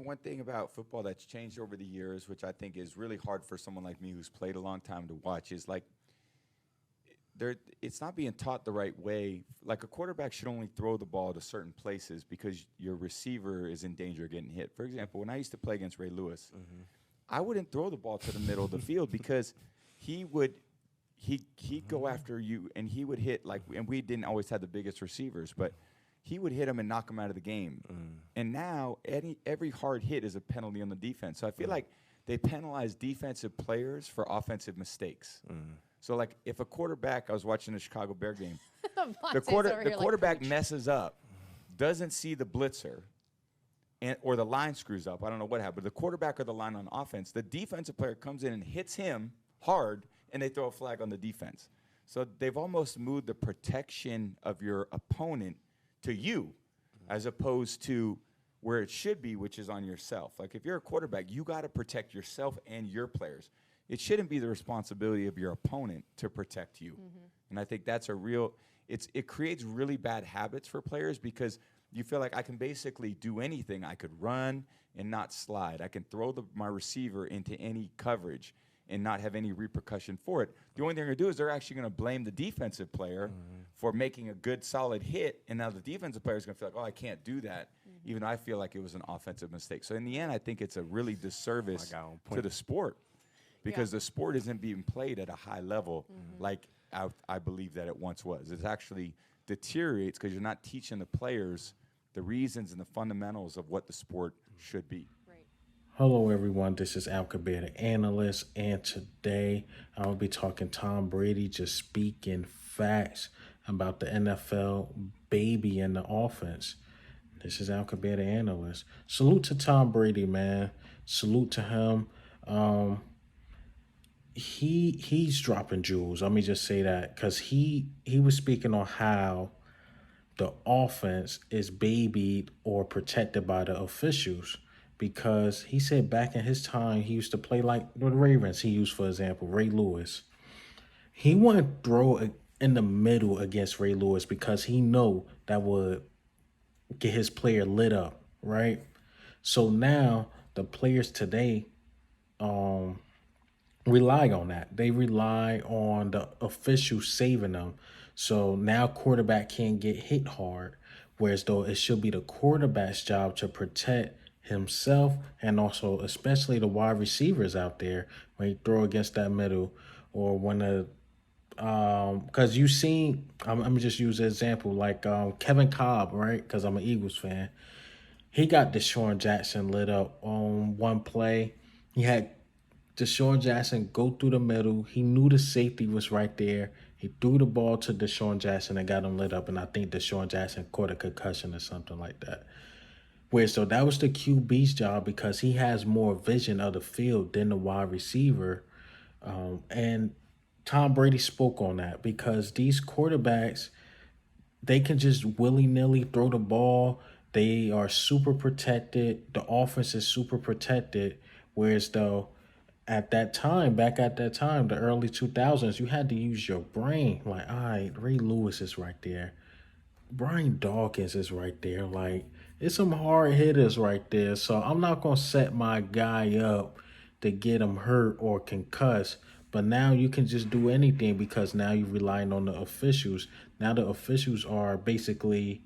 one thing about football that's changed over the years, which I think is really hard for someone like me who's played a long time to watch, is like it's not being taught the right way. Like a quarterback should only throw the ball to certain places because your receiver is in danger of getting hit. For example, when I used to play against Ray Lewis, I wouldn't throw the ball to the middle of the field because he would he'd go after you and he would hit like, and we didn't always have the biggest receivers, but he would hit him and knock him out of the game. And now every hard hit is a penalty on the defense. So I feel like they penalize defensive players for offensive mistakes. So like if a quarterback, I was watching the Chicago Bear game, the quarterback messes up, doesn't see the blitzer, or the line screws up. I don't know what happened. But the quarterback or the line on offense, the defensive player comes in and hits him hard, and they throw a flag on the defense. So they've almost moved the protection of your opponent to you, as opposed to where it should be, which is on yourself. Like if you're a quarterback, you got to protect yourself and your players. It shouldn't be the responsibility of your opponent to protect you. And I think that's it creates really bad habits for players because you feel like I can basically do anything. I could run and not slide. I can throw my receiver into any coverage and not have any repercussion for it. The only thing they're going to do is they're actually going to blame the defensive player for making a good, solid hit, and now the defensive player is going to feel like, oh, I can't do that, even though I feel like it was an offensive mistake. So in the end, I think it's a really disservice to the sport because the sport isn't being played at a high level like I believe that it once was. It actually deteriorates because you're not teaching the players the reasons and the fundamentals of what the sport should be. Hello, everyone. This is Al Kabir, the analyst, and today I will be talking Tom Brady, just speaking facts about the NFL baby and the offense. This is Al Kabir, the analyst. Salute to Tom Brady, man. Salute to him. He's dropping jewels. Let me just say that because he was speaking on how the offense is babied or protected by the officials because he said back in his time he used to play like the Ravens. He used, for example, Ray Lewis. He wouldn't throw in the middle against Ray Lewis because he know that would get his player lit up, right? So now the players today rely on that. They rely on the officials saving them. So now quarterback can't get hit hard. Whereas though it should be the quarterback's job to protect himself and also especially the wide receivers out there when you throw against that middle or when the because you seen I'm gonna just use an example like Kevin Cobb, right? Because I'm an Eagles fan. He got Deshaun Jackson lit up on one play. He had Deshaun Jackson go through the middle. He knew the safety was right there. He threw the ball to Deshaun Jackson and got him lit up. And I think Deshaun Jackson caught a concussion or something like that. Where so that was the QB's job because he has more vision of the field than the wide receiver. And Tom Brady spoke on that because these quarterbacks, they can just willy-nilly throw the ball. They are super protected. The offense is super protected. Whereas though back at that time, the early 2000s, you had to use your brain. Like, all right, Ray Lewis is right there. Brian Dawkins is right there. Like, it's some hard hitters right there. So I'm not going to set my guy up to get him hurt or concuss. But now you can just do anything because now you're relying on the officials. Now the officials are basically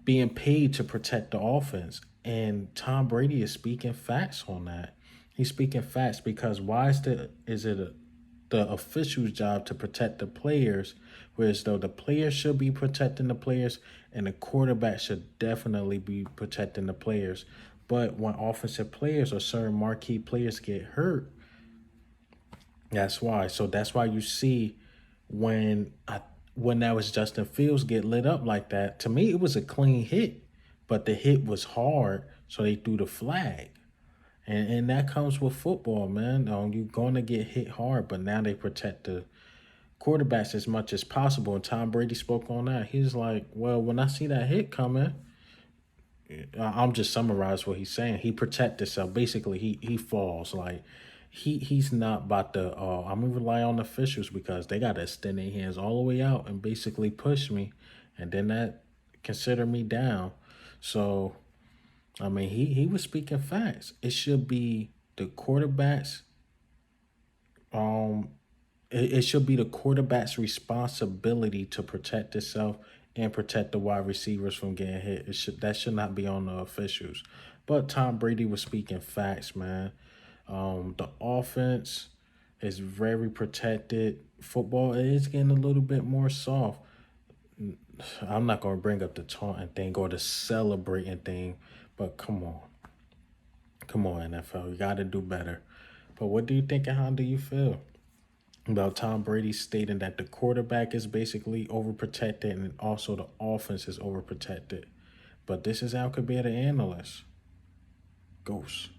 being paid to protect the offense. And Tom Brady is speaking facts on that. He's speaking facts because why is it the official's job to protect the players, whereas though the players should be protecting the players and the quarterback should definitely be protecting the players. But when offensive players or certain marquee players get hurt, that's why. So that's why you see when that was Justin Fields get lit up like that. To me, it was a clean hit, but the hit was hard, so they threw the flag. And that comes with football, man. You're going to get hit hard, but now they protect the quarterbacks as much as possible. And Tom Brady spoke on that. He's like, well, when I see that hit coming, I'm just summarize what he's saying. He protect himself. Basically, he falls. Like, he's not about to, I'm going to rely on the officials because they got to extend their hands all the way out and basically push me. And then that consider me down. So I mean, he was speaking facts. It should be the quarterbacks. Um, it should be the quarterback's responsibility to protect itself and protect the wide receivers from getting hit. That should not be on the officials. But Tom Brady was speaking facts, man. The offense is very protected. Football is getting a little bit more soft. I'm not gonna bring up the taunting thing or the celebrating thing, but come on, NFL, you got to do better. But what do you think and how do you feel about Tom Brady stating that the quarterback is basically overprotected and also the offense is overprotected? But this is how it could be the analyst. Ghost.